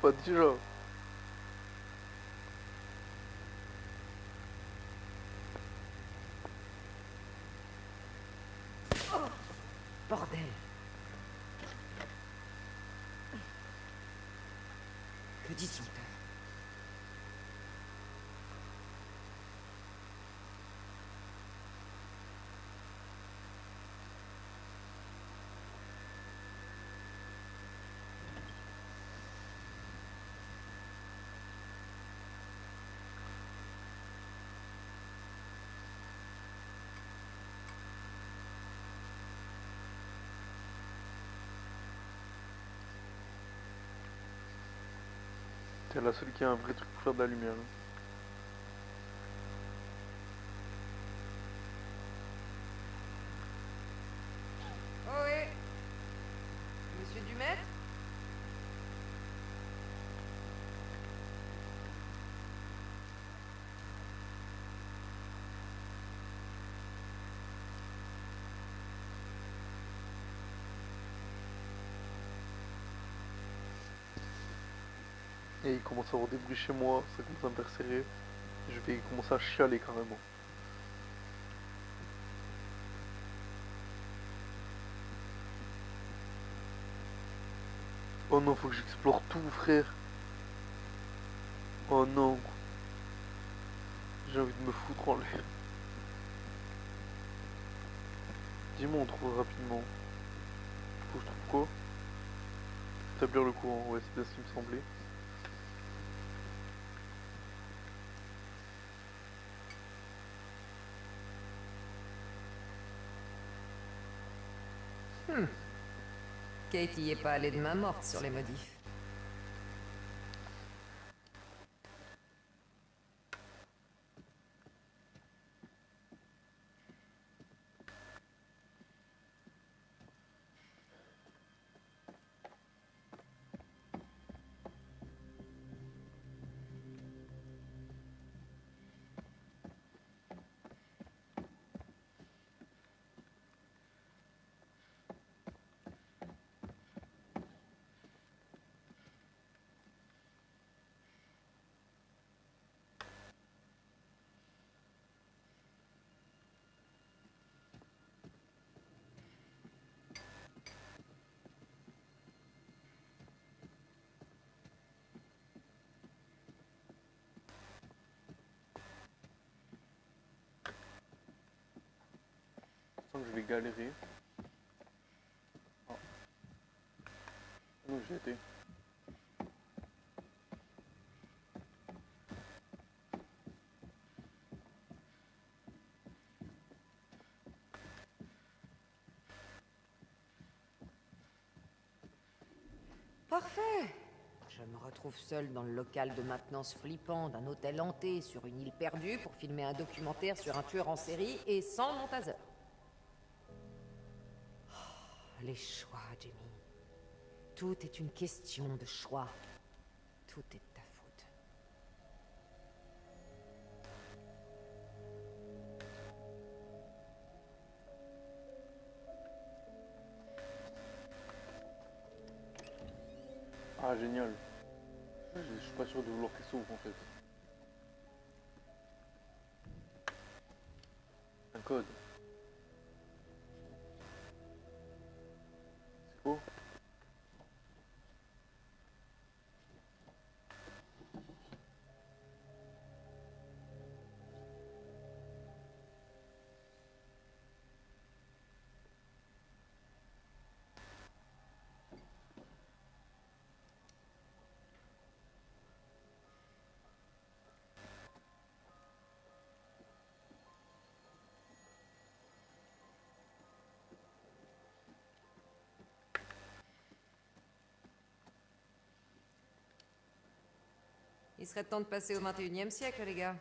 Pas du genre. Bordel. Que dit son père? T'es la seule qui a un vrai truc pour faire de la lumière. Ohé! Monsieur Dumaître? Et il commence à avoir des bruits chez moi, ça commence à me faire serrer. Je vais commencer à chialer carrément. Oh non, faut que j'explore tout, frère. Oh non, j'ai envie de me foutre en l'air. Dis-moi, on trouve rapidement. Faut que je trouve quoi? Établir le courant, ouais, c'est bien ce qui me semblait. Kate y est pas allée de main morte sur les modifs. Je sens que je vais galérer. Ah, où j'ai été? Parfait! Je me retrouve seule dans le local de maintenance flippant d'un hôtel hanté sur une île perdue pour filmer un documentaire sur un tueur en série et sans nom taser. Les choix, Jamie. Tout est une question de choix. Tout est de ta faute. Ah, génial. Je suis pas sûr de vouloir qu'il s'ouvre en fait. Un code. C'est beau. Il serait temps de passer au 21e siècle, les gars.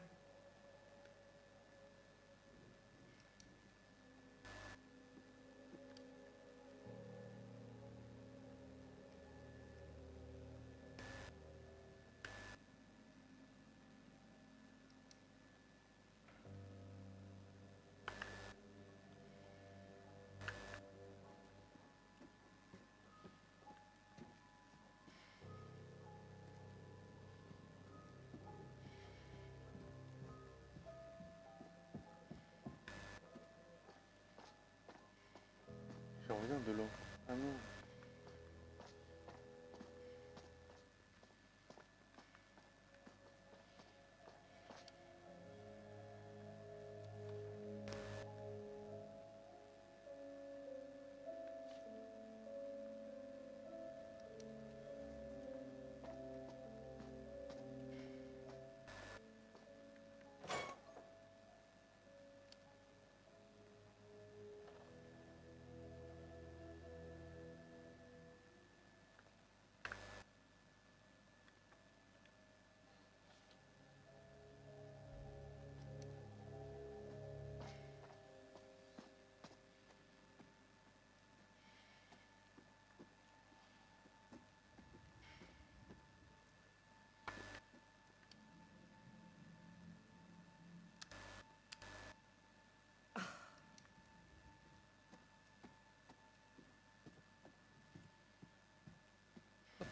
sort rien de là. Ah non.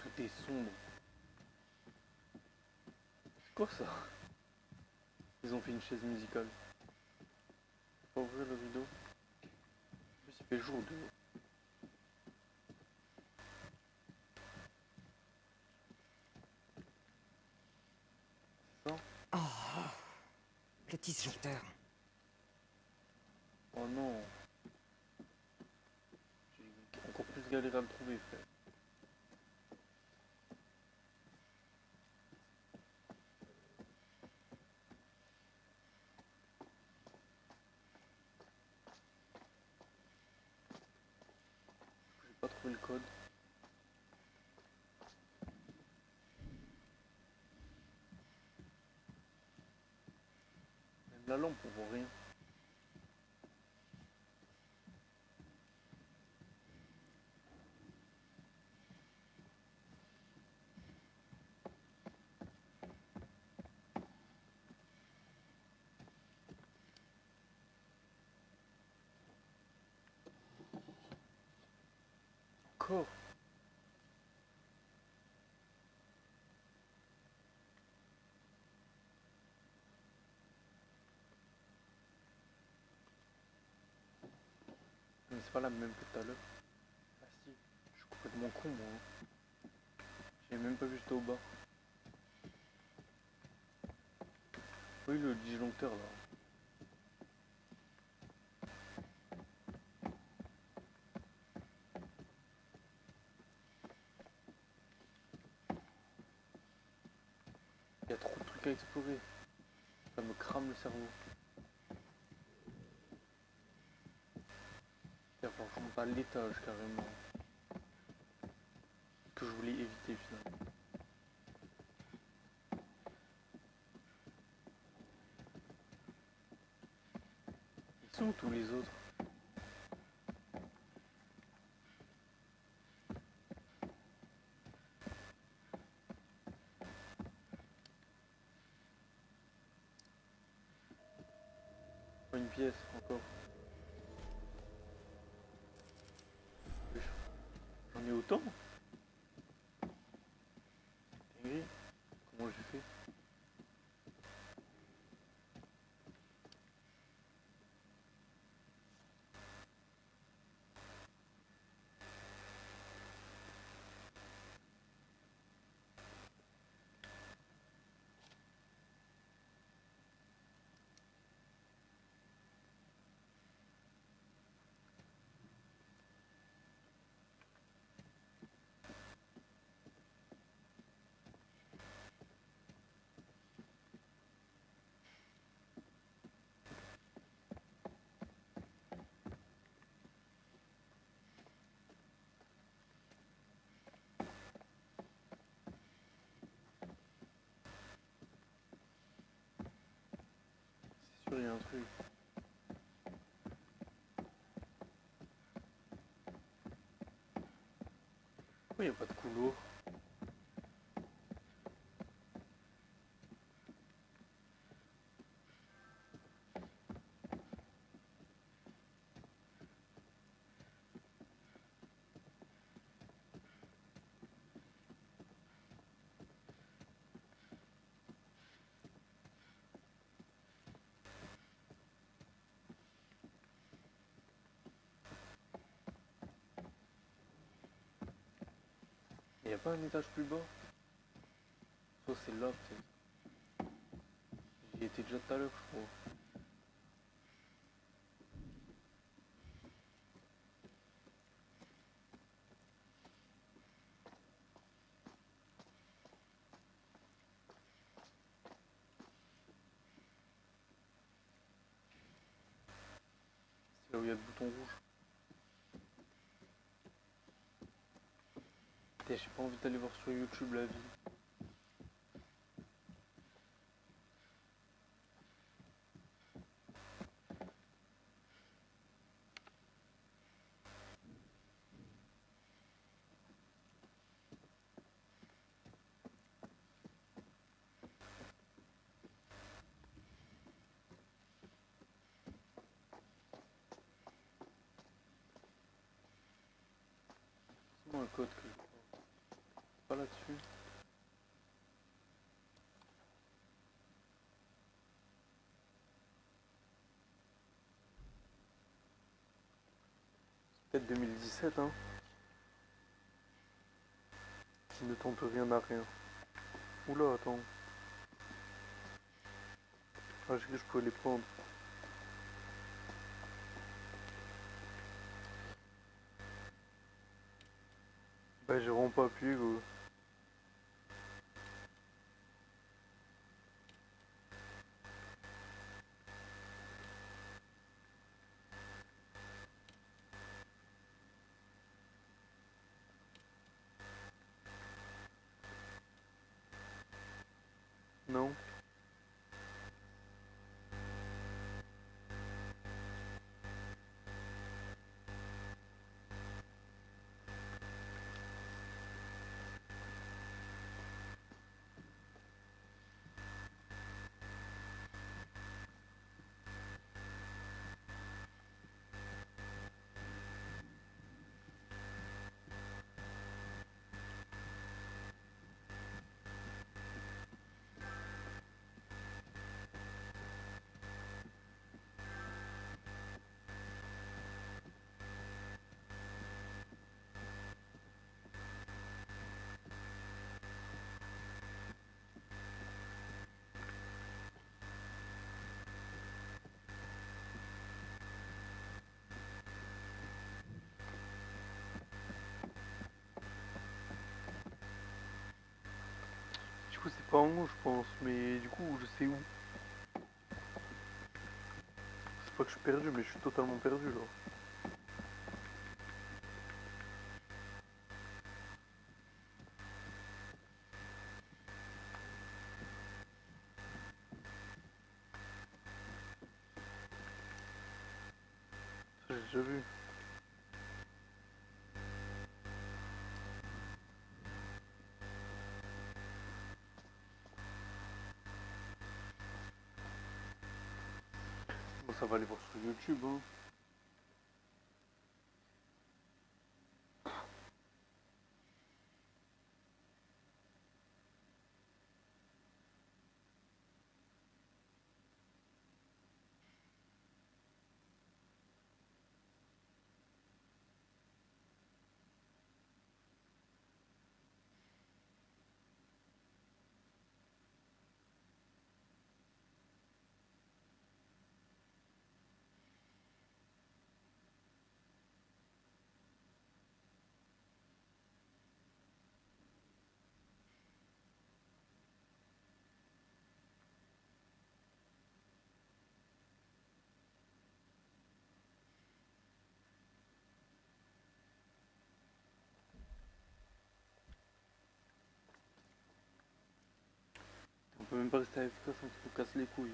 Tout est sombre. C'est quoi ça? Ils ont fait une chaise musicale. Faut pas ouvrir le rideau. En plus, il fait jour dehors. C'est ça? Oh, le disjoncteur. Oh non. J'ai encore plus galéré à le trouver, frère. J'ai pas trouvé le code. Même la lampe, on voit rien. Encore. Mais c'est pas la même que tout à l'heure. Ah si, je suis complètement con moi. Hein. J'ai même pas vu j'étais au bas. Oui, le disjoncteur là. Il y a trop de trucs à explorer. Ça me crame le cerveau. Il va falloir que je monte à l'étage carrément. Ce que je voulais éviter finalement. Ils sont où tous les autres? Pas une pièce encore. J'en ai autant? Dinguerie. Comment j'ai fait? C'est sûr, il y a un truc. Pourquoi il n'y a pas de couloir? Il n'y a pas un étage plus bas? Soit c'est là peut-être. J'y étais déjà tout à l'heure, je crois. C'est là où il y a le bouton rouge. Putain, j'ai pas envie d'aller voir sur YouTube la vie. C'est moi un code que je crois. Pas là-dessus. Peut-être 2017, hein. Qui ne tente rien à rien. Oula, attends. Ah, j'ai cru que je pouvais les prendre. Bah, j'ai vraiment pas appuyé, gros. Non. Du coup, c'est pas en haut, je pense. Mais du coup, je sais où. C'est pas que je suis perdu, mais je suis totalement perdu, là. Ça, j'ai déjà vu. Bon, ça va aller voir sur YouTube, hein. On peut même pas rester AFK sans qu'il nous casse les couilles.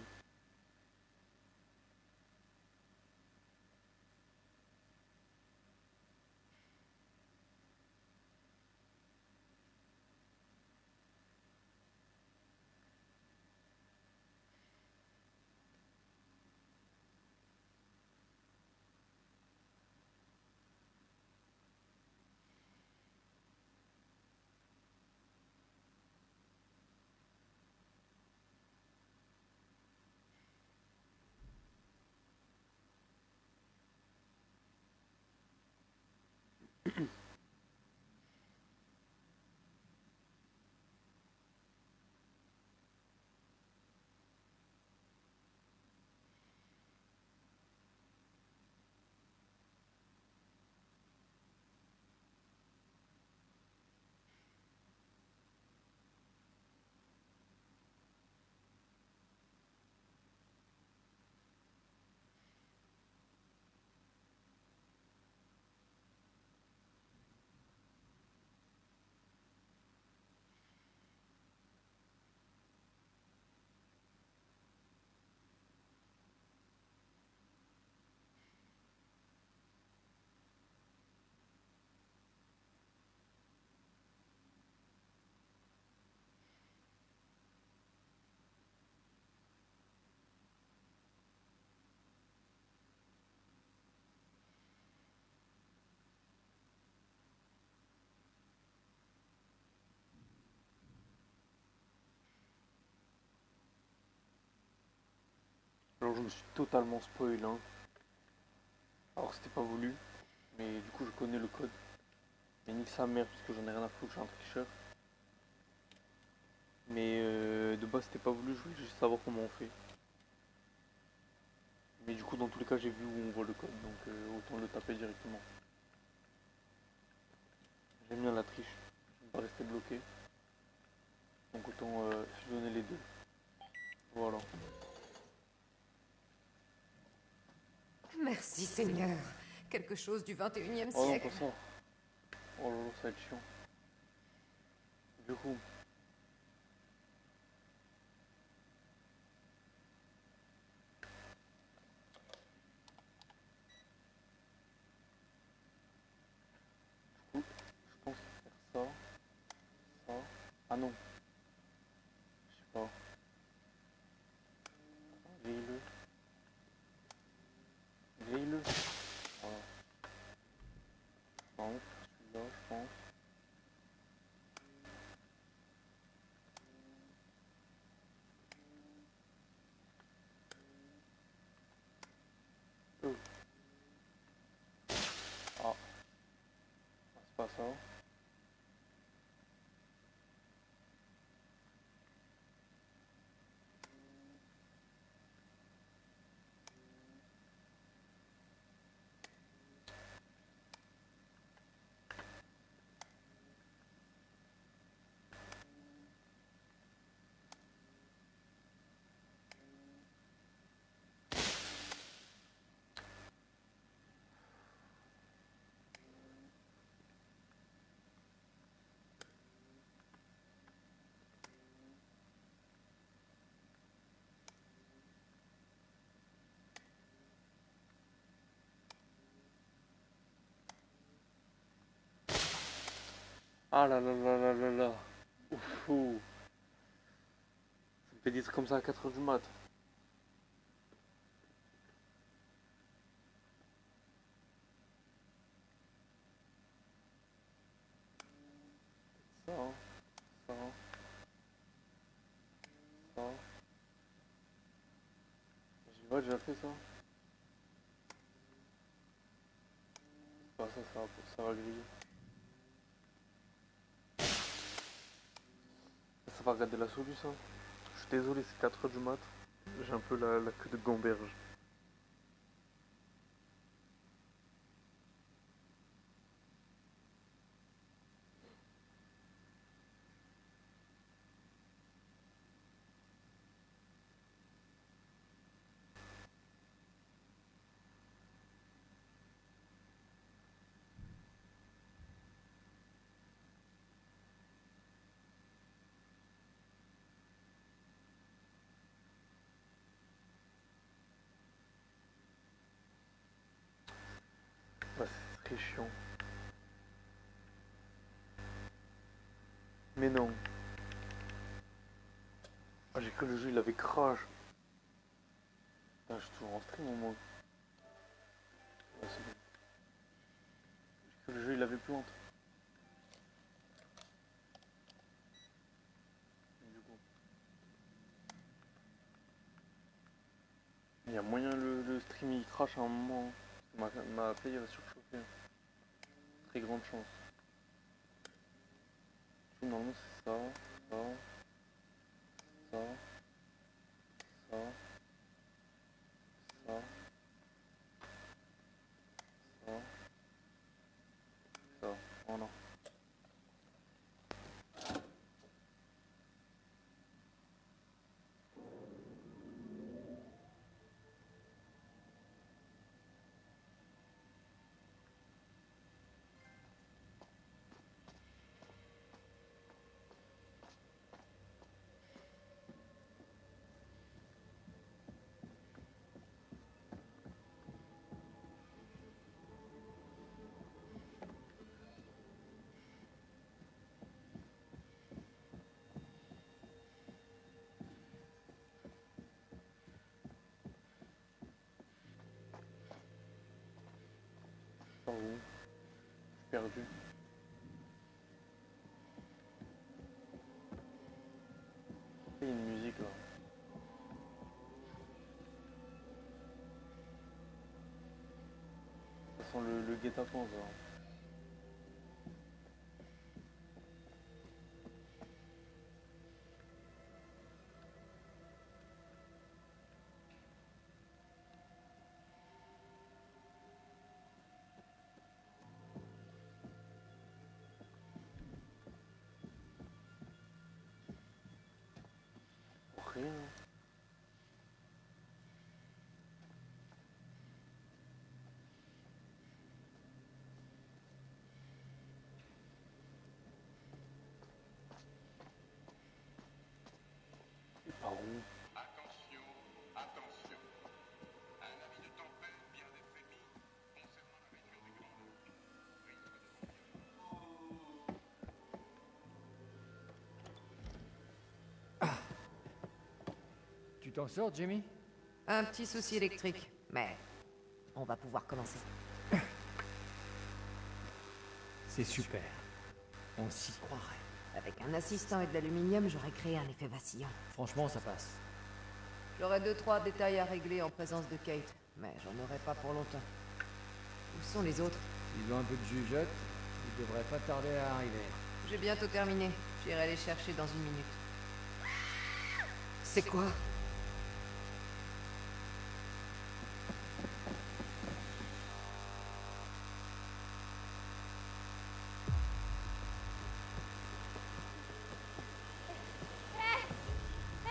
Alors je me suis totalement spoil, hein. Alors c'était pas voulu, mais du coup je connais le code. Mais nique sa mère parce que j'en ai rien à foutre, je suis un tricheur. Mais de base c'était pas voulu, je voulais juste savoir comment on fait. Mais du coup dans tous les cas j'ai vu où on voit le code, donc autant le taper directement. J'aime bien la triche, je ne pas rester bloqué. Donc autant fusionner les deux. Voilà. Merci Seigneur. Quelque chose du 21e Oh non siècle. pas ça. Oh là là ça va être chiant. Du coup. Je pense faire ça. Ça. Ah non. Je sais pas. Grille-le. Grille-le. Voilà. Par contre, celui-là, je pense. Oh. Ah, c'est pas ça. Ah là là là là là là. Ouf, ouh. Ça me fait des trucs comme ça à 4h du mat. Ça, ça, ça. J'ai pas déjà fait ça. C'est pas ça, ça va griller. Ça va regarder la solution. Je suis désolé, c'est 4h du mat. J'ai un peu la queue de gamberge. Bah, c'est très chiant. Mais non. Ah, j'ai cru que le jeu il avait crash. Putain, je suis toujours en stream au moins. Ouais, c'est bon. J'ai cru que le jeu il avait plante. Du coup, il y a moyen le stream il crash à un moment. Ma play va surchauffer. Très grande chance. Normalement c'est ça, ça, ça, ça, ça, ça, ça. Voilà. Par où? Je suis perdu. Il y a une musique là. sent le guet-apens, ça. Rien. Et par où? Attention, attention. Un avis de tempête vient d'être émis concernant la région du Grand Nord. Tu t'en sors, Jamie? Un petit souci électrique, mais on va pouvoir commencer. C'est super. On s'y croirait. Avec un assistant et de l'aluminium, j'aurais créé un effet vacillant. Franchement, ça passe. J'aurais 2-3 détails à régler en présence de Kate, mais j'en aurai pas pour longtemps. Où sont les autres? Ils ont un peu de jugeote. Ils devraient pas tarder à arriver. J'ai bientôt terminé. J'irai les chercher dans une minute. C'est quoi?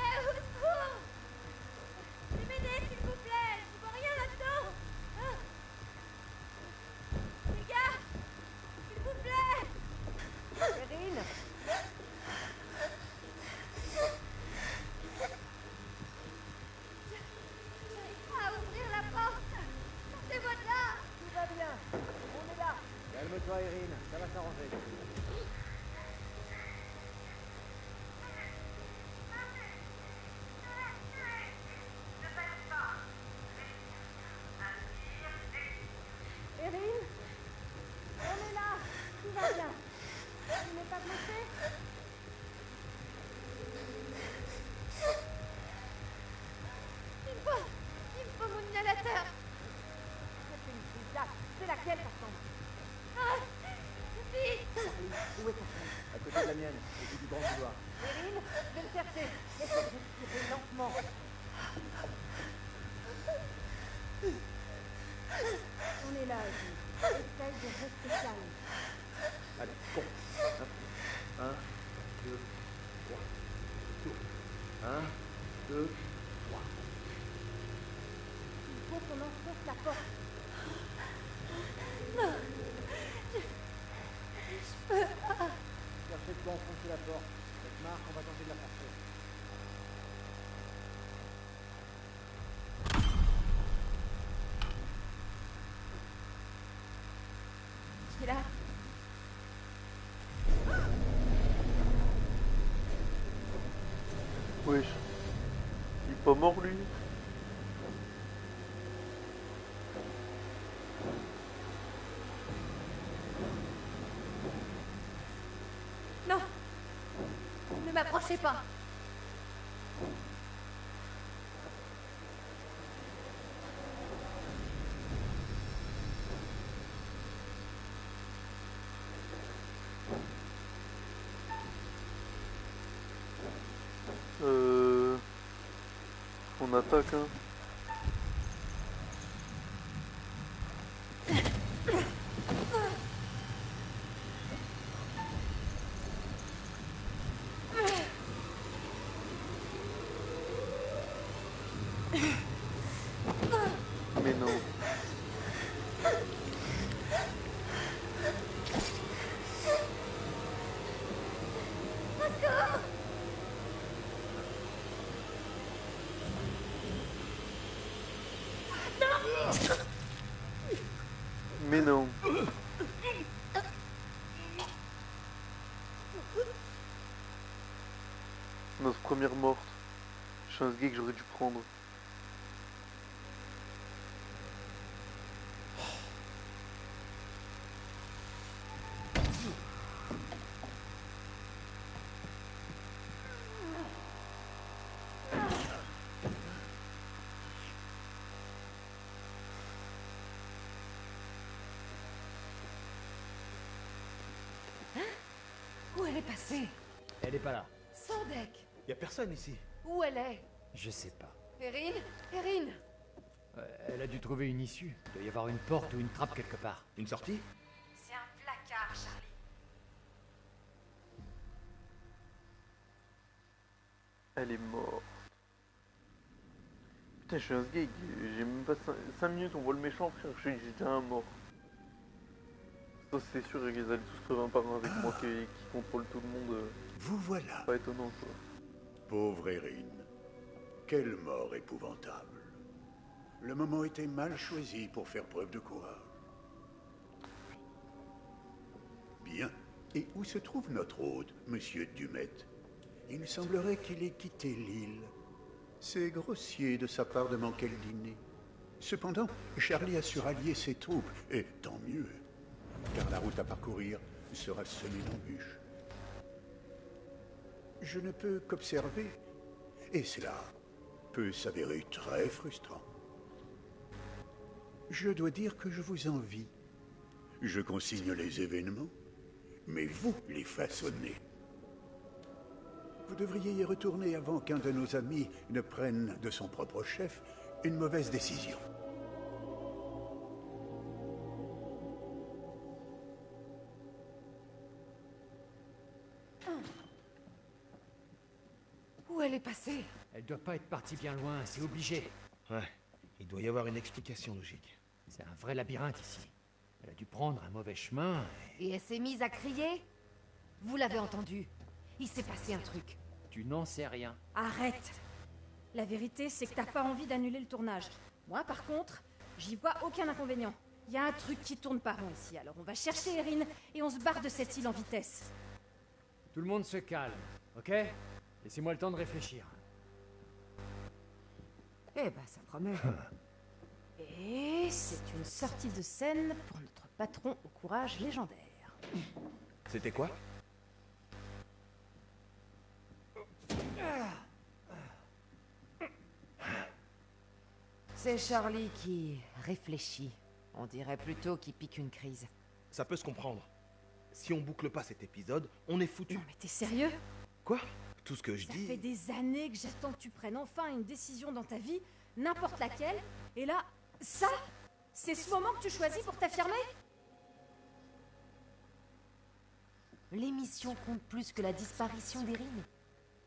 Au secours! M'aider, s'il vous plaît! Je vois rien là-dedans! Ah. Les gars! S'il vous plaît! Erin! J'arrive pas à ouvrir la porte! Sortez-moi de là! Tout va bien. On est là. Calme-toi, Erin. Ça va s'arranger. Erin? On est là! Tout va bien! Tu n'es pas blessé? Il me faut mon inhalateur! C'est laquelle, par contre? Ah! Vite! Où est ta femme? À côté de la mienne, au bout du grand couloir. Erin, je vais le chercher. Essaye de respirer lentement. On est là, Erin. Essaye de rester calme. Allez, bon. 1, 2, 3. Tourne. 1, 2, 3. Il faut qu'on enfonce la porte. Cherchez de quoi enfoncer la porte. Cette marque, on va tenter de la forcer. Qui est là? Wesh. Il est pas mort, lui? Non! Ne m'approchez pas! On attaque, hein. Mais non. Mais non. Notre première morte. Chance gay que j'aurais dû prendre. est passée? Elle est pas là. Sandek! Y a personne ici. Où elle est? Je sais pas. Erin? Erin! Elle a dû trouver une issue. Il doit y avoir une porte ou une trappe quelque part. Une sortie? C'est un placard, Charlie. Elle est morte. Putain, je suis un sgeg. J'ai même pas 5 minutes, on voit le méchant, frère. Je suis déjà un mort. Ça, c'est sûr, ils allaient tous crever un par un avec moi qui contrôle tout le monde. Vous voilà, Pas étonnant, quoi. pauvre Erin. Quelle mort épouvantable. Le moment était mal choisi pour faire preuve de courage. Bien. Et où se trouve notre hôte, Monsieur Dumet? Il semblerait qu'il ait quitté l'île. C'est grossier de sa part de manquer le dîner. Cependant, Charlie a su rallier ses troupes, et tant mieux, car la route à parcourir sera semée d'embûches. Je ne peux qu'observer, et cela peut s'avérer très frustrant. Je dois dire que je vous envie. Je consigne les événements, mais vous les façonnez. Vous devriez y retourner avant qu'un de nos amis ne prenne de son propre chef une mauvaise décision. Où elle est passée? Elle doit pas être partie bien loin, c'est obligé. Ouais. Il doit y avoir une explication logique. C'est un vrai labyrinthe ici. Elle a dû prendre un mauvais chemin et... Et elle s'est mise à crier? Vous l'avez entendu. Il s'est passé un truc. Tu n'en sais rien. Arrête. La vérité, c'est que t'as pas envie d'annuler le tournage. Moi, par contre, j'y vois aucun inconvénient. Il y a un truc qui tourne pas rond ici, alors on va chercher Erin et on se barre de cette île en vitesse. Tout le monde se calme, ok? Laissez-moi le temps de réfléchir. Eh ben, ça promet. Et c'est une sortie de scène pour notre patron au courage légendaire. C'était quoi? C'est Charlie qui réfléchit. On dirait plutôt qu'il pique une crise. Ça peut se comprendre. Si on boucle pas cet épisode, on est foutu. Non mais t'es sérieux? Quoi? Tout ce que je Ça dis... fait des années que j'attends que tu prennes enfin une décision dans ta vie, n'importe laquelle, et là, ça, c'est ce moment que tu choisis pour t'affirmer? L'émission compte plus que la disparition d'Erin.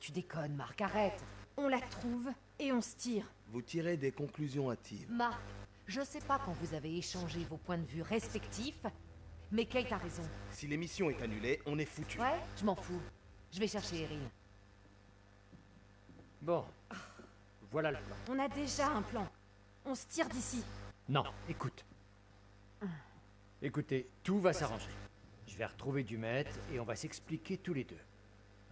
Tu déconnes, Marc, arrête. On la trouve et on se tire. Vous tirez des conclusions hâtives. Marc, je sais pas quand vous avez échangé vos points de vue respectifs, mais Kate a raison. Si l'émission est annulée, on est foutu. Ouais, je m'en fous. Je vais chercher Erin. Bon. Voilà le plan. On a déjà un plan. On se tire d'ici. Non, écoute. Écoutez, tout va s'arranger. Je vais retrouver Dumet et on va s'expliquer tous les deux.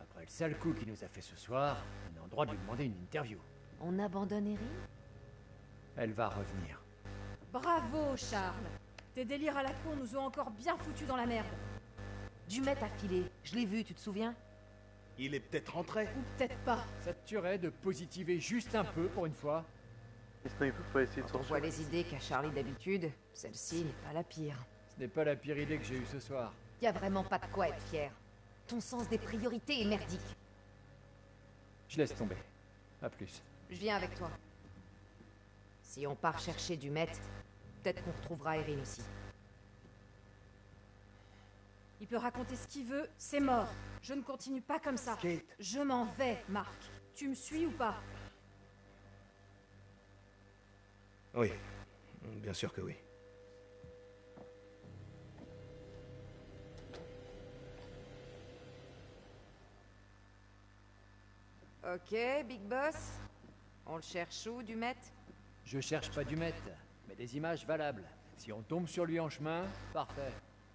Après le sale coup qu'il nous a fait ce soir, on est en droit de lui demander une interview. On abandonne Erin? Elle va revenir. Bravo, Charles. Tes délires à la con nous ont encore bien foutus dans la merde. Dumet a filé. Je l'ai vu, tu te souviens? Il est peut-être rentré. Ou peut-être pas. Ça te tuerait de positiver juste un peu pour une fois? Et sinon, ils peuvent pas essayer de On sortir. voit les idées qu'a Charlie d'habitude. Celle-ci n'est pas la pire. Ce n'est pas la pire idée que j'ai eue ce soir. Y a vraiment pas de quoi être fier. Ton sens des priorités est merdique. Je laisse tomber. À plus. Je viens avec toi. Si on part chercher Dumet, peut-être qu'on retrouvera Erin aussi. Il peut raconter ce qu'il veut, c'est mort. Je ne continue pas comme ça. Kate. Je m'en vais, Marc. Tu me suis ou pas? Oui. Bien sûr que oui. Ok, Big Boss. On le cherche où, Dumet? Je cherche pas Dumet, mais des images valables. Si on tombe sur lui en chemin, parfait.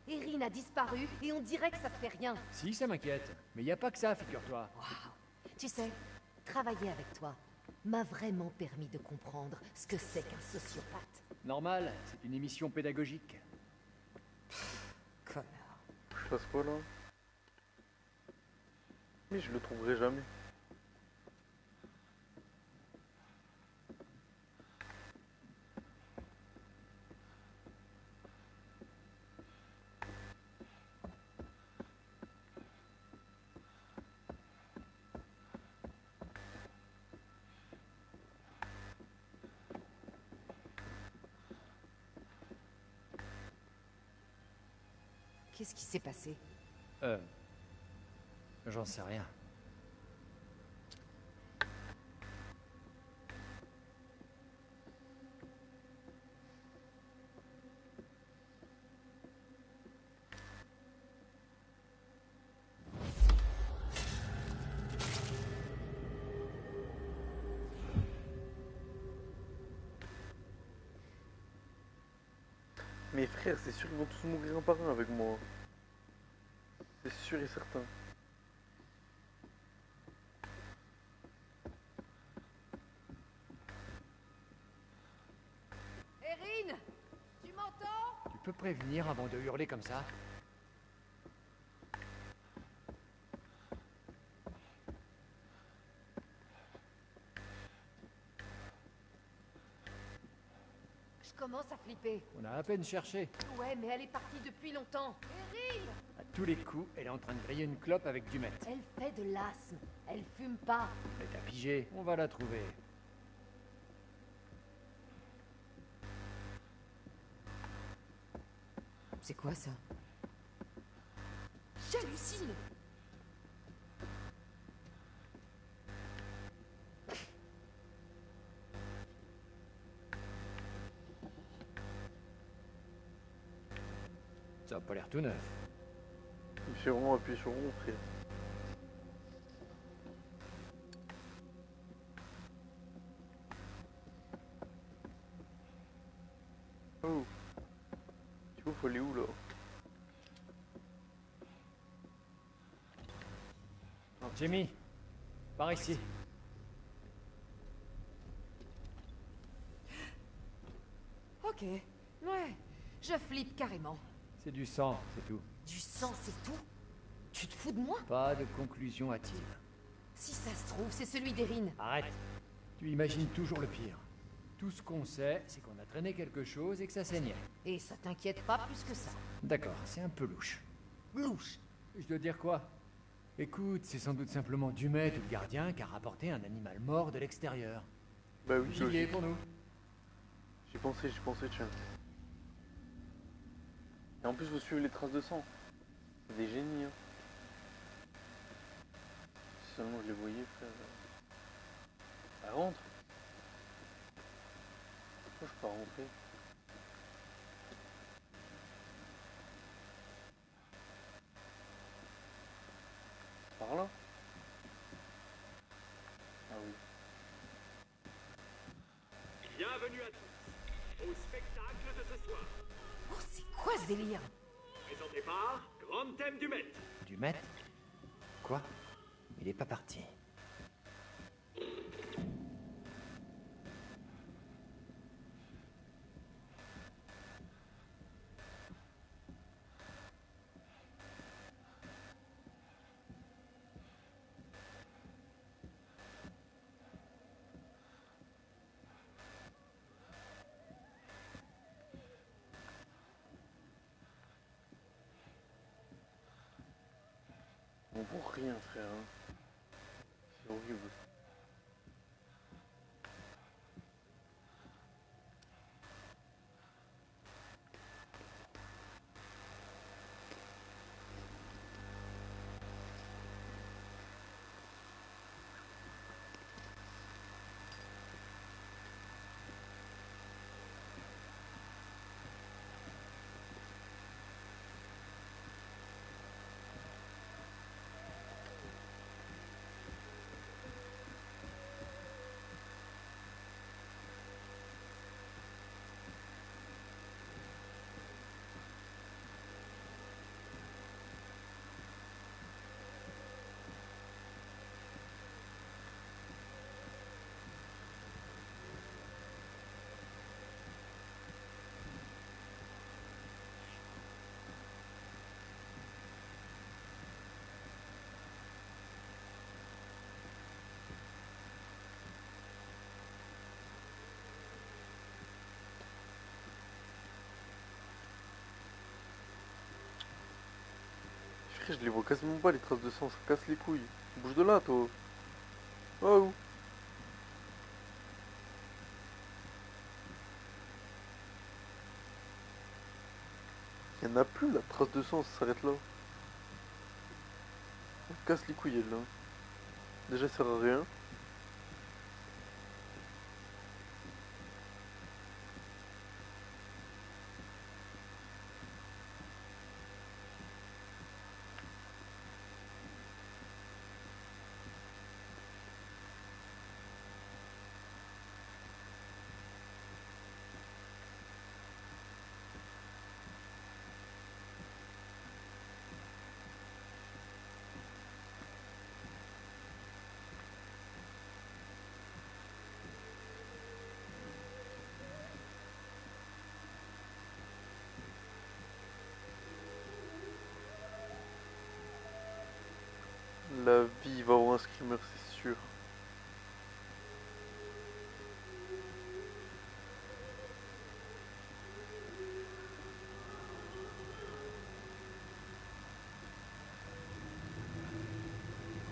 Erin a disparu et on dirait que ça te fait rien. Si, ça m'inquiète. Mais y a pas que ça, figure-toi. Waouh. Tu sais, travailler avec toi m'a vraiment permis de comprendre ce que c'est qu'un sociopathe. Normal, c'est une émission pédagogique. Connard. Je fasse quoi là? Mais je le trouverai jamais. Qu'est-ce qui s'est passé? J'en sais rien. Mes frères, c'est sûr qu'ils vont tous mourir un par un avec moi. C'est sûr et certain. Erin! Tu m'entends? Tu peux prévenir avant de hurler comme ça? Je commence à flipper. On a à peine cherché. Ouais, mais elle est partie depuis longtemps. Erin! À tous les coups, elle est en train de griller une clope avec du meth. Elle fait de l'asthme. Elle fume pas. Mais t'as pigé, on va la trouver. C'est quoi ça? J'hallucine! Ça a pas l'air tout neuf. Il fait vraiment appuyer sur rond, frère. Oh. Du coup, faut aller où là? Jamie, par ici. Ok. Ouais. Je flippe carrément. C'est du sang, c'est tout. Du sang, c'est tout? Tu te fous de moi? Pas de conclusion hâtive. Si ça se trouve, c'est celui d'Erin. Arrête. Tu imagines toujours le pire. Tout ce qu'on sait, c'est qu'on a traîné quelque chose et que ça saignait. Et ça t'inquiète pas plus que ça. D'accord, c'est un peu louche. Louche. Je dois dire quoi? Écoute, c'est sans doute simplement Dumet ou le gardien qui a rapporté un animal mort de l'extérieur. Bah oui, Gibier logique. pour nous. J'ai pensé, tiens. Et en plus, vous suivez les traces de sang. C'est des génies, hein. Si seulement je les voyais, frère. Elle rentre. Pourquoi je peux pas rentrer? Par là? Ah oui. Bienvenue à tous au spectacle de ce soir. Oh, c'est quoi ce délire? Présenté par Grand Thème du Met. Dumet? Quoi? Il est pas parti. On pour rien, frère. Hein. C'est horrible. Frère, je les vois quasiment pas les traces de sang, ça casse les couilles. Bouge de là, toi. Oh. Il n'y en a plus, la trace de sang, ça s'arrête là. On casse les couilles, elle, là. Déjà, ça sert à rien. La vie va avoir un screamer, c'est sûr.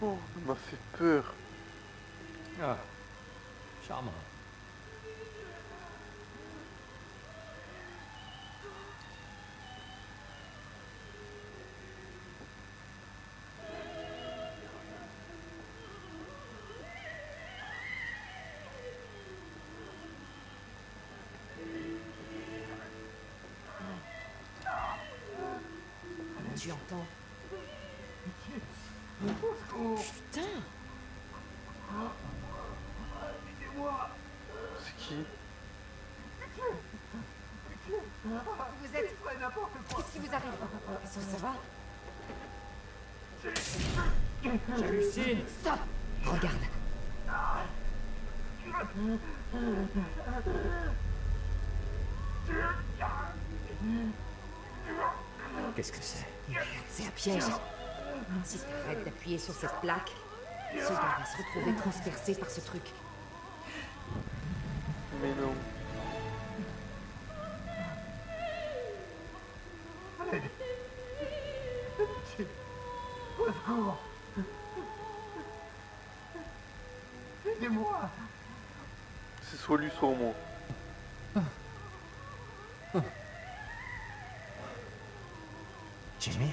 Oh, elle m'a fait peur. Ah, charmant. Tu entends? Putain! C'est qui? Vous êtes... Qu'est-ce qui vous arrive? Ça va? J'hallucine. Stop! Regarde. Qu'est-ce que c'est? C'est un piège. Si t'arrêtes d'appuyer sur cette plaque, ce gars va se retrouver transpercé par ce truc. Mais non. C'est soit lui, soit moi. Jimmy?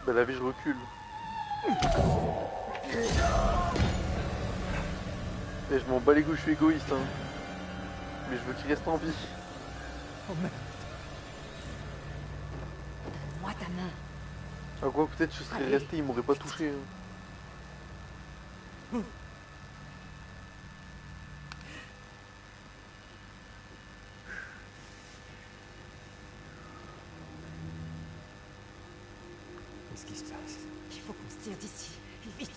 Bah la vie, je recule. Et je m'en bats les couilles, je suis égoïste, hein. Mais je veux qu'il reste en vie. Oh merde. Moi ta main. À quoi peut-être je serais resté, il m'aurait pas touché. Hein. Qu'est-ce qui se passe? Il faut qu'on se tire d'ici. Vite.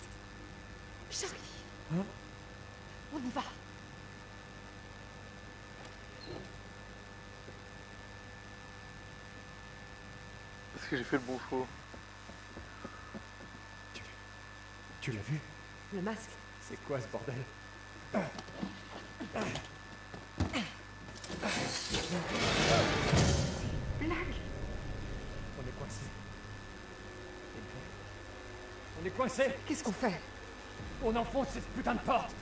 Charlie. Hein? On y va. Est-ce que j'ai fait le bon choix? Tu l'as vu? Le masque. C'est quoi ce bordel? Black. On est coincé. On est coincé. Qu'est-ce qu'on fait? On enfonce cette putain de porte.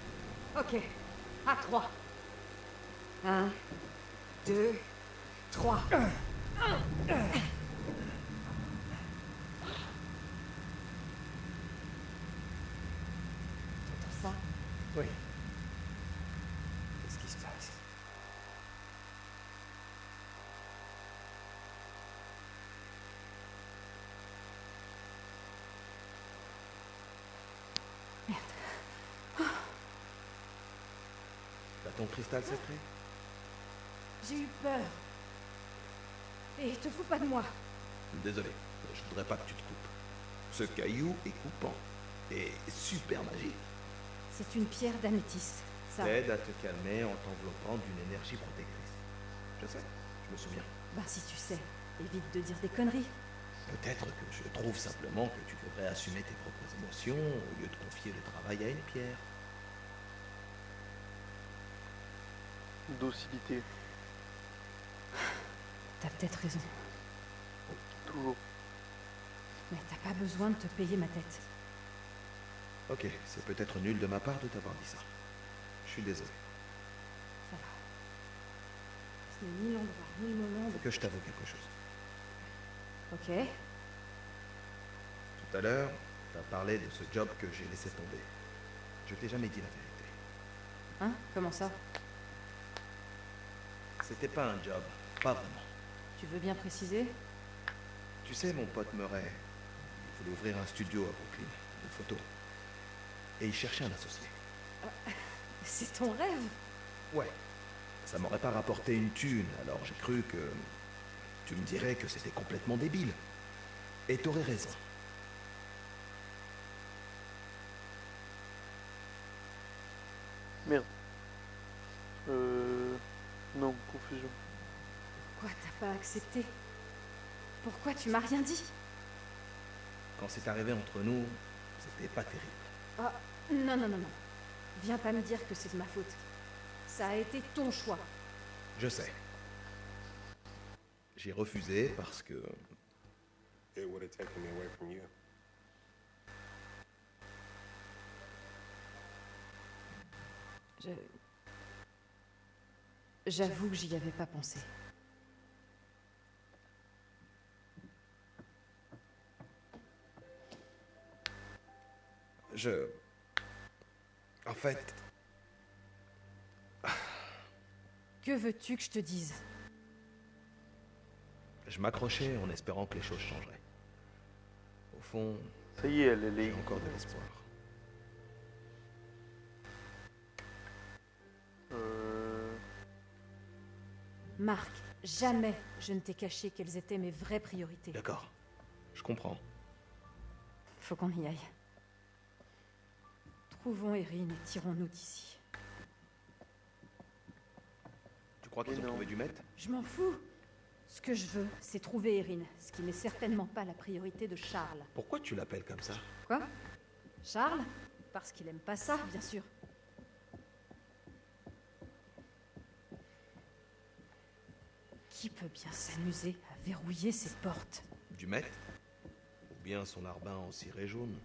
Ok. À 3. 1, 2, 3. T'entends ça? Oui. Qu'est-ce qui se passe? T'as ton cristal sacré? J'ai eu peur. Et te fous pas de moi. Désolé, je voudrais pas que tu te coupes. Ce caillou est coupant. Et super magique. C'est une pierre d'améthyste. Ça. T'aide à te calmer en t'enveloppant d'une énergie protectrice. Je sais, je me souviens. Bah si tu sais. Évite de dire des conneries. Peut-être que je trouve simplement que tu devrais assumer tes propres émotions au lieu de confier le travail à une pierre. Docilité. T'as peut-être raison. Toujours. Mais t'as pas besoin de te payer ma tête. Ok, c'est peut-être nul de ma part de t'avoir dit ça. Je suis désolé. Ça Ce n'est ni l'endroit, ni le moment. Faut que je t'avoue quelque chose. Ok. Tout à l'heure, t'as parlé de ce job que j'ai laissé tomber. Je t'ai jamais dit la vérité. Hein? Comment ça? C'était pas un job, pas vraiment. Tu veux bien préciser? Tu sais, mon pote Murray, il voulait ouvrir un studio à Brooklyn, de photos. Et il cherchait un associé. C'est ton rêve? Ouais. Ça m'aurait pas rapporté une thune, alors j'ai cru que... Tu me dirais que c'était complètement débile. Et t'aurais raison. Merde. Non, confusion. Pourquoi t'as pas accepté? Pourquoi tu m'as rien dit? Quand c'est arrivé entre nous, c'était pas terrible. Ah, non, non, non, non. Viens pas me dire que c'est de ma faute. Ça a été ton choix. Je sais. J'ai refusé parce que... It would have taken me away from you. J'avoue que j'y avais pas pensé. En fait, Que veux-tu que je te dise? je m'accrochais en espérant que les choses changeraient. Au fond, Ça y est, elle est... j'ai encore de l'espoir. Marc, jamais je ne t'ai caché quelles étaient mes vraies priorités. D'accord, je comprends. Faut qu'on y aille. Trouvons Erin et tirons-nous d'ici. Tu crois qu'ils Mais ont non. trouvé du met? Je m'en fous. Ce que je veux, c'est trouver Erin, ce qui n'est certainement pas la priorité de Charles. Pourquoi tu l'appelles comme ça? Quoi? Charles? Parce qu'il aime pas ça, bien sûr. Qui peut bien s'amuser à verrouiller ses portes? Du met? Ou bien son larbin en ciré jaune?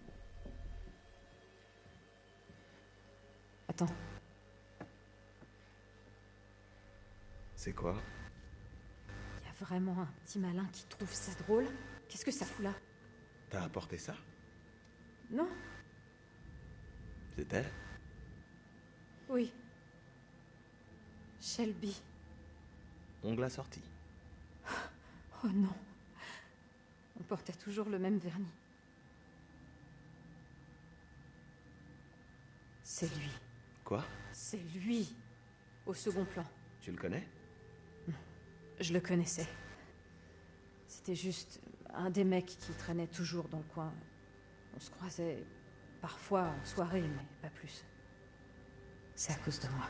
Attends, C'est quoi? y a vraiment un petit malin qui trouve ça drôle? Qu'est-ce que ça fout là? T'as apporté ça? Non? C'est elle? Oui. Shelby. Ongle assorti. Oh non. On portait toujours le même vernis. C'est lui. Quoi? C'est lui. Au second plan. Tu le connais? Je le connaissais. C'était juste un des mecs qui traînait toujours dans le coin. On se croisait parfois en soirée, mais pas plus. C'est à cause de moi.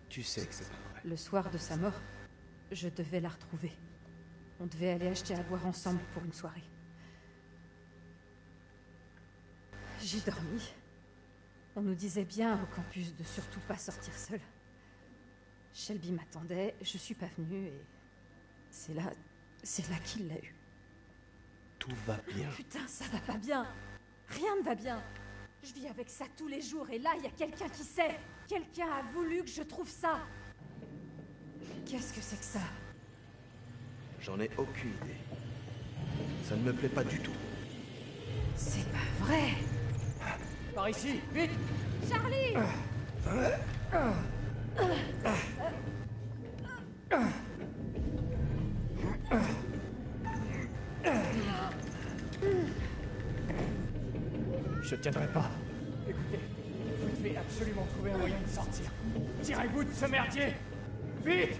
Tu sais que c'est pas vrai. Le soir de sa mort, je devais la retrouver. On devait aller acheter à boire ensemble pour une soirée. J'ai dormi. On nous disait bien au campus de surtout pas sortir seul. Shelby m'attendait, je suis pas venue et... c'est là qu'il l'a eu. Tout va bien. Putain, ça va pas bien. Rien ne va bien. Je vis avec ça tous les jours et là, il y a quelqu'un qui sait. Quelqu'un a voulu que je trouve ça. Qu'est-ce que c'est que ça? J'en ai aucune idée. Ça ne me plaît pas du tout. C'est pas vrai. Par ici, vite! Charlie! Je tiendrai pas. Écoutez, vous devez absolument trouver un moyen de sortir. Tirez-vous de ce merdier! Vite!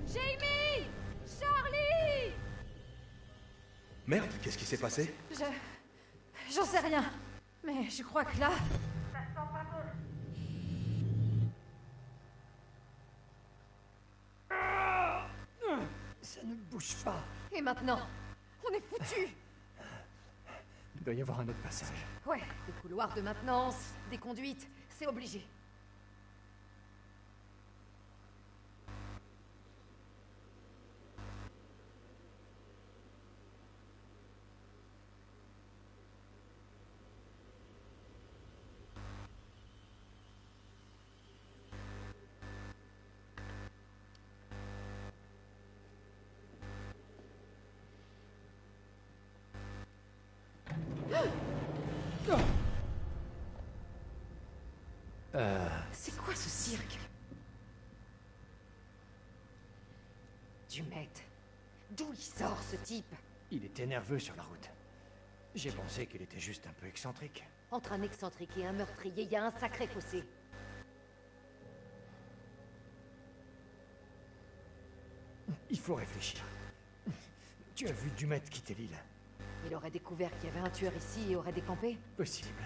Jamie! Charlie! Merde, qu'est-ce qui s'est passé? J'en sais rien. Mais je crois que là... Ça ne bouge pas. Et maintenant, on est foutus. Il doit y avoir un autre passage. Ouais, des couloirs de maintenance, des conduites, c'est obligé. ce cirque. Dumet. D'où il sort, ce type? Il était nerveux sur la route. J'ai pensé qu'il était juste un peu excentrique. Entre un excentrique et un meurtrier, il y a un sacré fossé. Il faut réfléchir. Tu as vu Dumet quitter l'île? Il aurait découvert qu'il y avait un tueur ici et aurait décampé? Possible.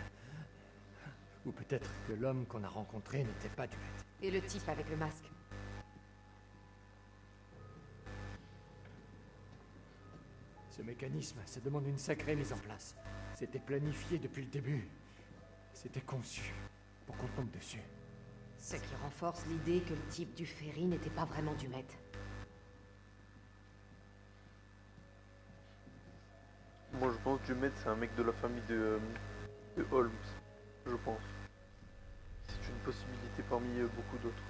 Ou peut-être que l'homme qu'on a rencontré n'était pas Dumet. Et le type avec le masque? Ce mécanisme, ça demande une sacrée mise en place. C'était planifié depuis le début. C'était conçu pour qu'on tombe dessus. Ce qui renforce l'idée que le type du ferry n'était pas vraiment Dumet. Moi je pense que Dumet c'est un mec de la famille de Holmes, je pense. C'est une possibilité parmi beaucoup d'autres.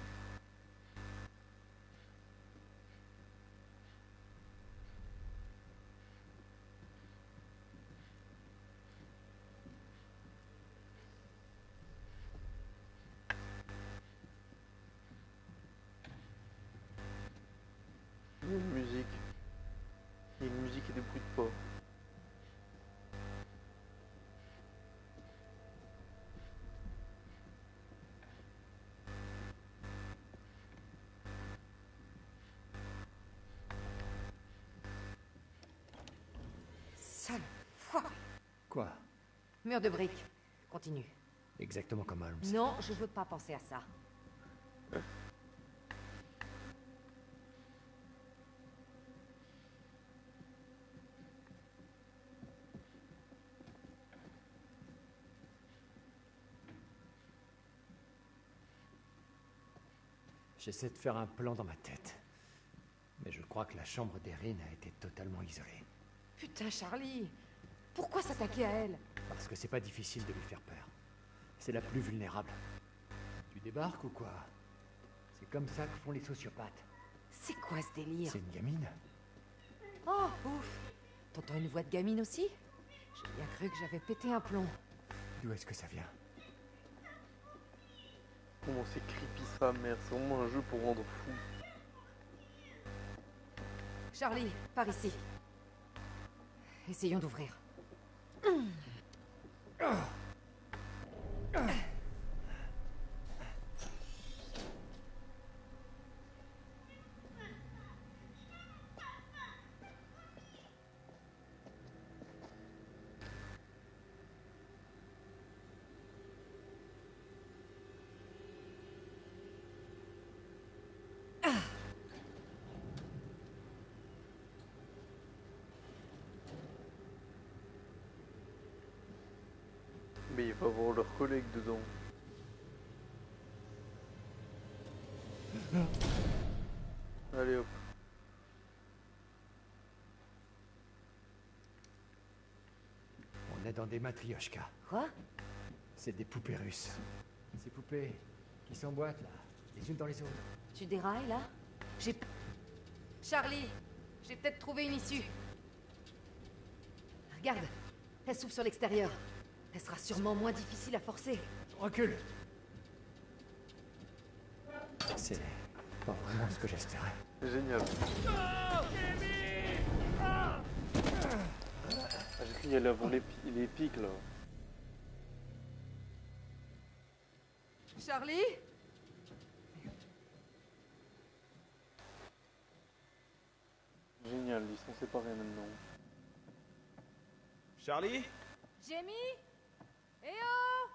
Il y a une musique. Il y a une musique et des bruits de pas. Sale foi! Quoi? Mur de briques. Continue. Exactement comme Holmes. Non, je veux pas penser à ça. J'essaie de faire un plan dans ma tête. Mais je crois que la chambre d'Erin a été totalement isolée. Putain, Charlie! Pourquoi s'attaquer à elle? Parce que c'est pas difficile de lui faire peur. C'est la plus vulnérable. Tu débarques ou quoi? C'est comme ça que font les sociopathes. C'est quoi ce délire? C'est une gamine? Oh, ouf! T'entends une voix de gamine aussi? J'ai bien cru que j'avais pété un plomb. D'où est-ce que ça vient? Comment c'est creepy sa mère, c'est vraiment un jeu pour rendre fou. Charlie, par ici. Essayons d'ouvrir. Mais il va avoir leurs collègues dedans. Allez hop. On est dans des matrioshkas. Quoi? C'est des poupées russes. Ces poupées qui s'emboîtent là, les unes dans les autres. Tu dérailles là? J'ai... Charlie, j'ai peut-être trouvé une issue. Regarde, elle s'ouvre sur l'extérieur. Elle sera sûrement moins difficile à forcer. Recule. C'est pas vraiment ce que j'espérais. Génial. J'ai cru qu'il allait avoir les pics là. Charlie? Génial, ils sont séparés maintenant. Charlie? Jamie? Eh oh!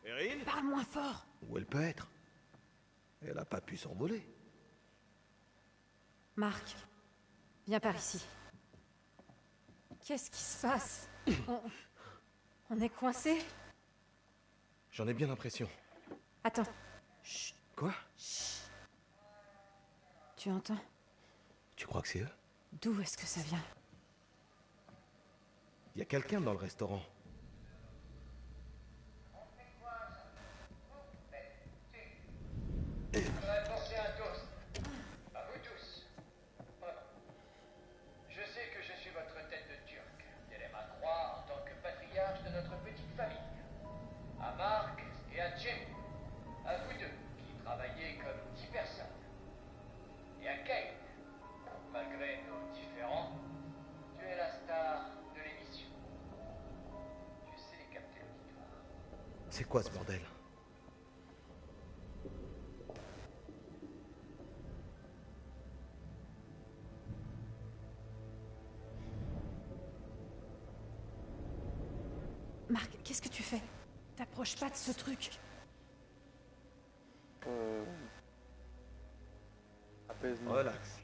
Erin? Parle moins fort! Où elle peut être? Elle a pas pu s'envoler. Marc, viens par ici. Qu'est-ce qui se passe? On est coincé? J'en ai bien l'impression. Attends, Quoi? tu entends? Tu crois que c'est eux? D'où est-ce que ça vient? Il y a quelqu'un dans le restaurant. Je voudrais porter un toast. À vous tous. Pardon. Je sais que je suis votre tête de turc. Telle est ma croix en tant que patriarche de notre petite famille. À Marc et à Jamie. À vous deux, qui travaillez C'est quoi ce bordel? Marc, qu'est-ce que tu fais? T'approches pas de ce truc. Apaisement. Relax.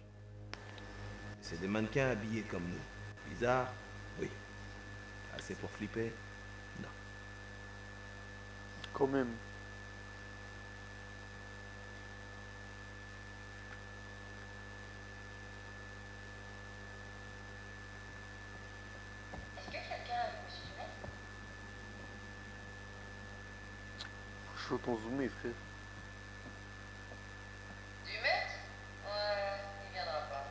C'est des mannequins habillés comme nous. Bizarre? Oui. Assez pour flipper? Non. Quand même. Est-ce que quelqu'un a vu Monsieur Dumet? Faut que je zoomé, frère. Dumet? Ouais, il viendra pas.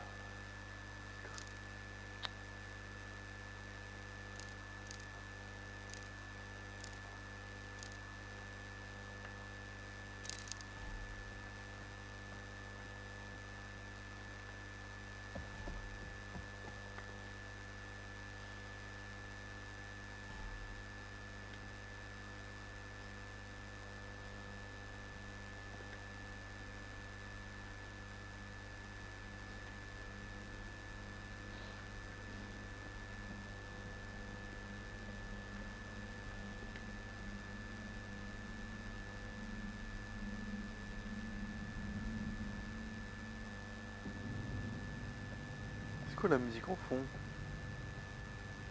C'est quoi la musique en fond?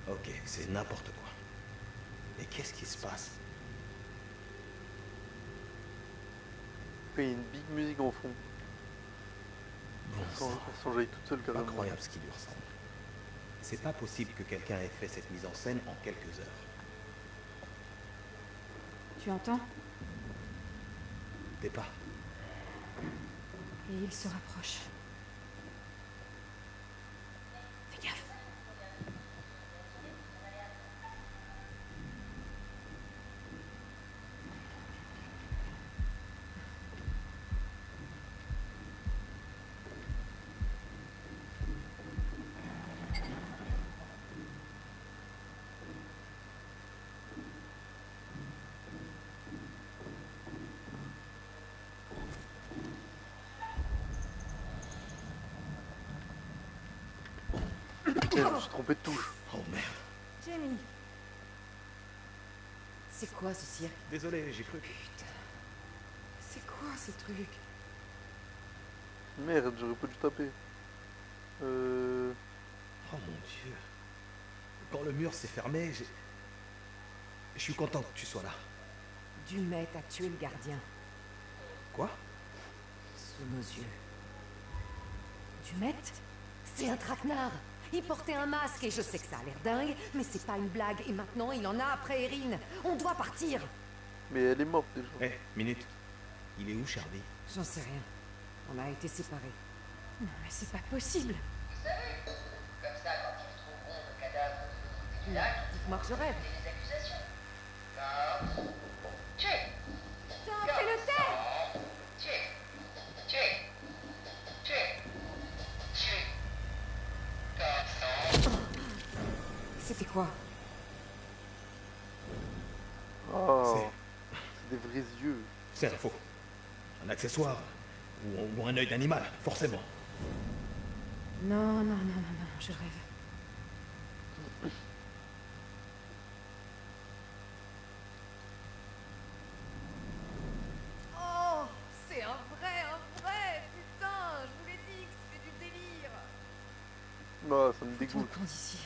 Ok, c'est n'importe quoi. Mais qu'est-ce qui se passe? Il y a une big musique en fond. Bon sang. Sans j'aille toute seule carrément. Incroyable ce qui lui ressemble. C'est pas possible que quelqu'un ait fait cette mise en scène en quelques heures. Tu entends? Des pas. Et il se rapproche. Fais gaffe. Putain, je me suis trompé de touche. Oh merde. Jamie, C'est quoi ce cirque? Désolé, j'ai cru que... C'est quoi ces trucs? Merde, j'aurais pas dû taper. Oh mon Dieu. Quand le mur s'est fermé, j'ai... Je suis content que tu sois là. Dumet a tué le gardien, Quoi? sous nos yeux. Dumet? C'est un traquenard. Il portait un masque et je sais que ça a l'air dingue, mais c'est pas une blague. Et maintenant, il en a après Erin. On doit partir. Mais elle est morte déjà. Eh, minute. Il est où, Charlie? J'en sais rien. On a été séparés. Non, mais c'est pas possible. Vous savez, comme ça, quand ils trouveront le cadavre de Non, Lac, dites-moi que je rêve. des accusations. Non. Tuer. Putain, fais-le taire! Tuer. Tuer. Tuer. Tuer. C'était quoi? Oh, c'est des vrais yeux. C'est un faux. Un accessoire. Ou un œil d'animal, forcément. Non, non, non, non, non, je rêve. Oh, c'est un vrai. Putain, je vous l'ai dit que c'était du délire. Non, ça me Faut dégoûte. qu'on d'ici.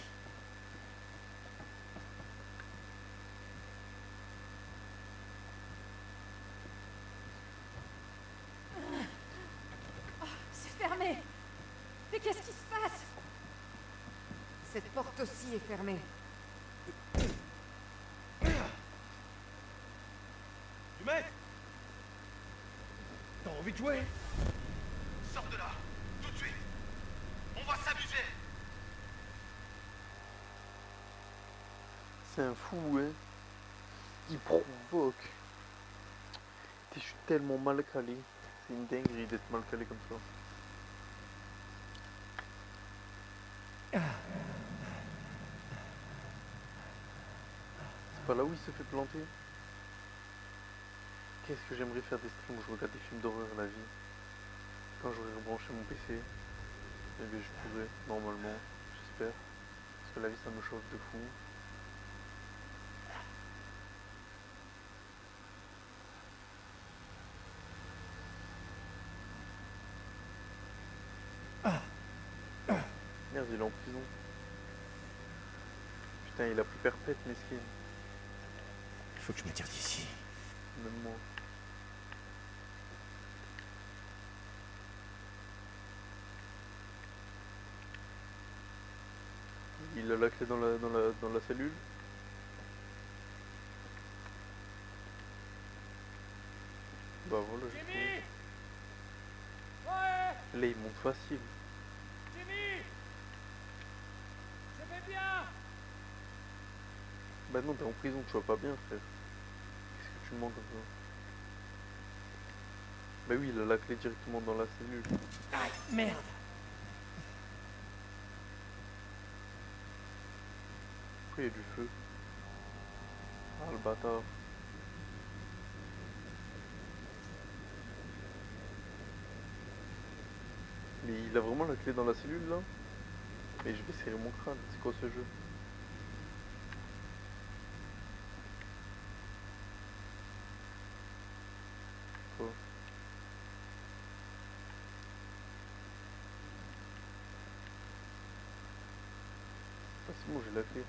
Oh, c'est fermé. Mais qu'est-ce qui se passe? Cette porte aussi est fermée. Dumet! T'as envie de jouer? Sors de là, tout de suite. On va s'amuser. C'est un fou, hein. Il provoque. Je suis tellement mal calé. C'est une dinguerie d'être mal calé comme ça. C'est pas là où il se fait planter? Qu'est-ce que j'aimerais faire des streams où je regarde des films d'horreur la vie. Quand j'aurai rebranché mon PC, eh bien je pourrais, normalement, j'espère. Parce que la vie ça me chauffe de fou. Merde, il est en prison. Putain, il a pris perpète, mesquine. Il faut que je me tire d'ici. Même moi. Il a la clé dans la cellule. Bah voilà, j'ai trouvé. Ouais, Là, il monte facile. Jimmy, je vais bien. Bah non, t'es en prison, tu vas pas bien, frère. Qu'est-ce que tu demandes comme ça? Bah oui, il a la clé directement dans la cellule. Aïe, merde. Pourquoi il y a du feu? Ah, le bâtard. Mais il a vraiment la clé dans la cellule, là? Mais je vais serrer mon crâne, c'est quoi ce jeu? Quoi? Ah c'est bon, j'ai la clé.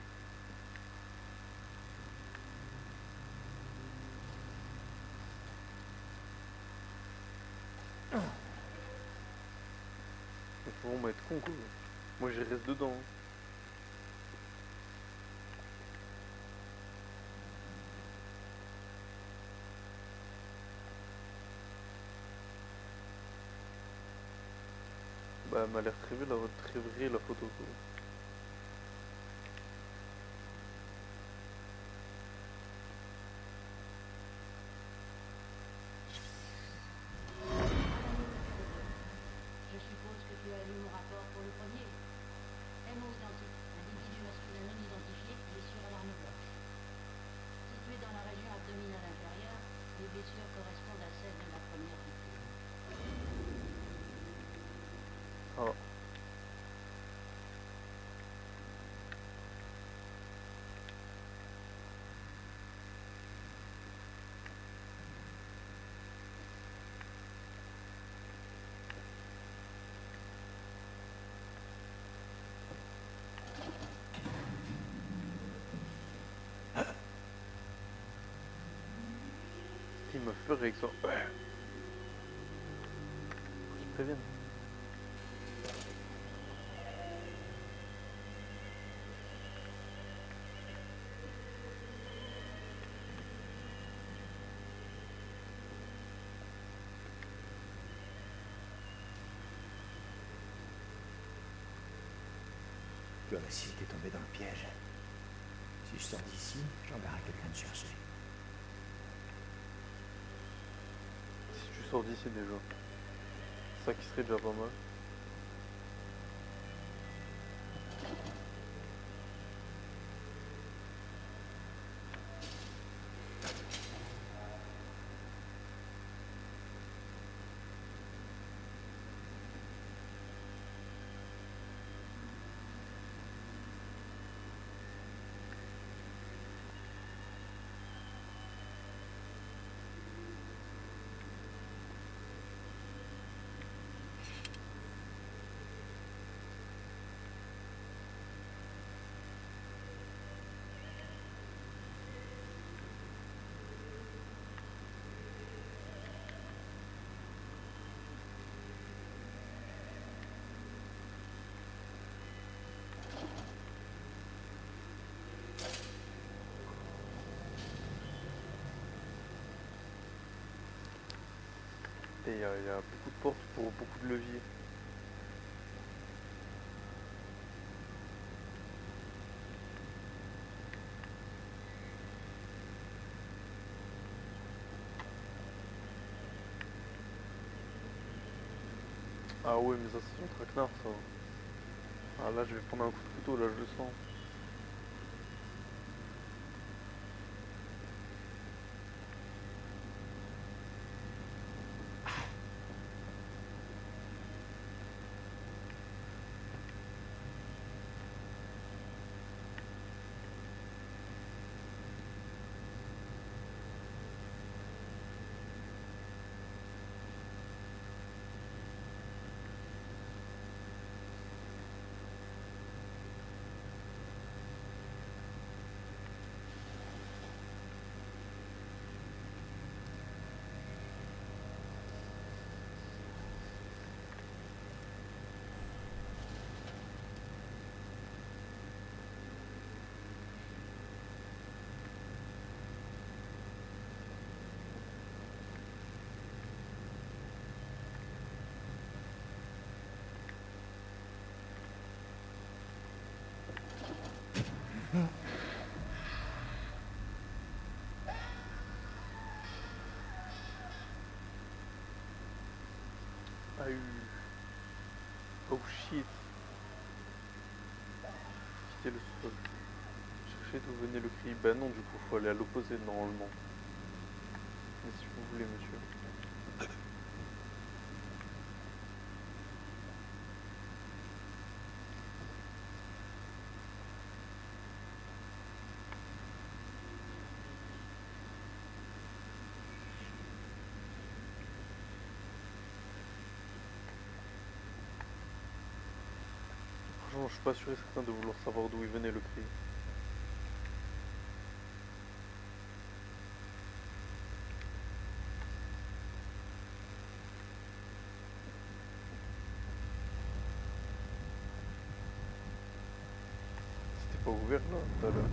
Il faut vraiment être con, quoi. Moi, je reste dedans. Bah, elle m'a l'air très vraie la photo, quoi. Je suppose que tu as lu mon rapport pour le premier. MO identique, individu masculin non identifié, blessure à l'arme blanche. Situé dans la région abdominale inférieure, les blessures correspondent à celles de la première victime. Ah. Il me fait avec ça. Je préviens. Le récit était tombé dans le piège. Si je sors d'ici, j'enverrai quelqu'un te chercher. Si tu sors d'ici déjà, ça qui serait déjà pas mal. Et il y a beaucoup de portes pour beaucoup de leviers. Ah ouais, mais ça c'est son traquenard ça. Ah là je vais prendre un coup de couteau, là je le sens. a eu... Oh shit. Quitter le sol. Cherchez d'où venait le cri. Bah non, du coup, faut aller à l'opposé normalement. Mais si vous voulez, monsieur. Franchement, je suis pas sûr et certain de vouloir savoir d'où il venait le cri. C'était pas ouvert là, tout à l'heure.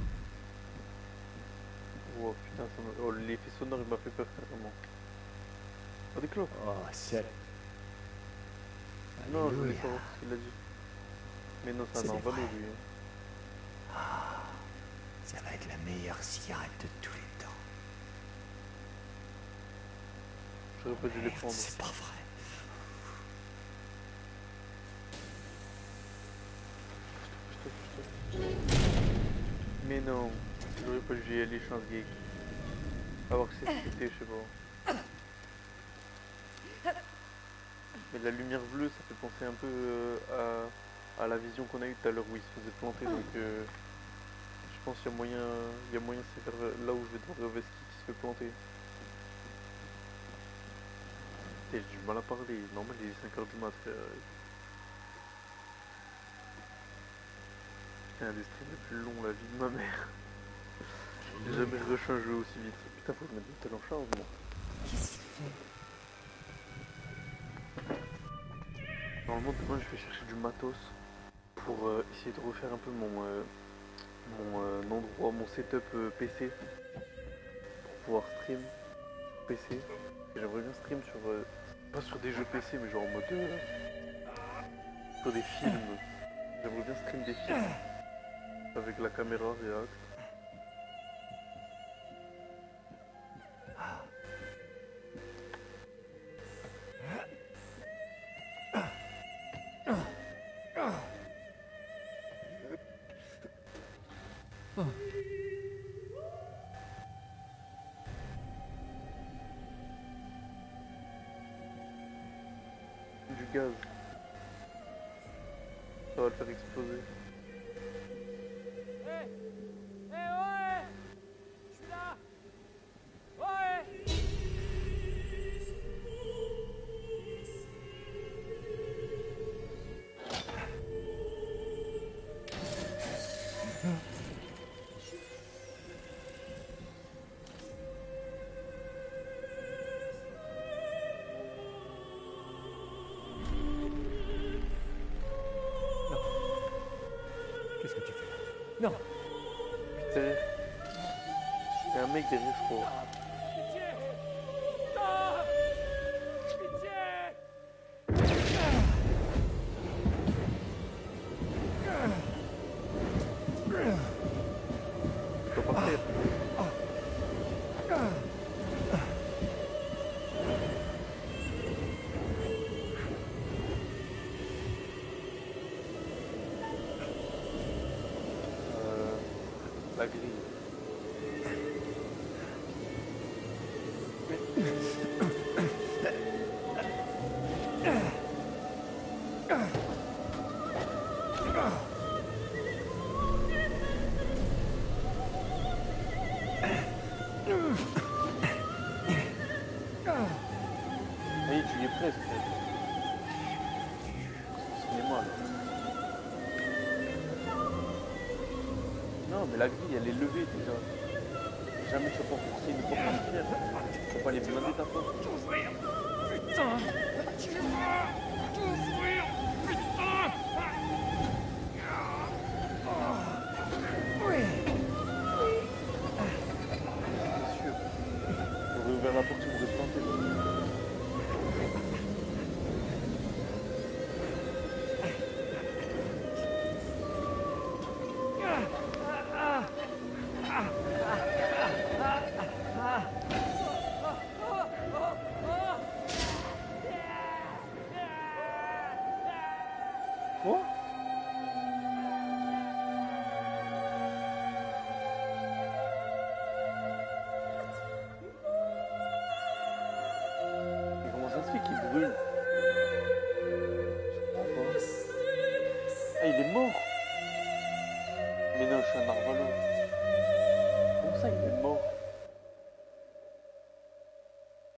Oh putain, oh, l'effet sonore il m'a fait peur carrément. Oh, des clopes. Oh, c'est... Non, je voulais savoir ce qu'il a dit. Mais non, ça C'est n'en des va vrais. lui. Ah, ça va être la meilleure cigarette de tous les temps. J'aurais pas dû les prendre. C'est pas vrai. Mais non, j'aurais pas dû y aller, chance geek. Alors que c'est scripté, je sais pas. Mais la lumière bleue, ça fait penser un peu à la vision qu'on a eue tout à l'heure où il se faisait planter. Donc je pense qu'il y a moyen c'est vers là où je vais devoir Veski qui se fait planter. Et j'ai du mal à parler, normal il est 5h du mat, frère. C'est un des streams les plus longs, la vie de ma mère. J'ai jamais rush un jeu aussi vite. Putain, faut que je mette le tel en charge, moi. Qu'est-ce qu'il fait? Normalement, demain, je vais chercher du matos pour essayer de refaire un peu mon endroit, mon setup PC pour pouvoir stream sur PC. Et j'aimerais bien stream sur, pas sur des jeux PC, mais genre en mode sur des films. J'aimerais bien stream des films avec la caméra React. Du gaz. Ça va le faire exploser. Hé ouais! Je suis là! Ouais! Qu'est-ce que tu fais? Non! Putain. Il y a un mec derrière, je crois. Pitié! Non! Pitié! Je peux pas faire. La grille. Hey, tu y es presque. C'est mal. Non, mais la grille, elle est levée déjà. Jamais tu vas pas forcer une porte en pierre. Faut pas les blinder ta porte. Putain! Tu vas t'ouvrir! Putain! C'est sûr. J'aurais ouvert la porte, tu m'aurais planté. Quoi? Mais comment ça se fait qu'il brûle? Je comprends pas. Ah, il est mort! Mais non, je suis un narvalo. Comment ça, il est mort?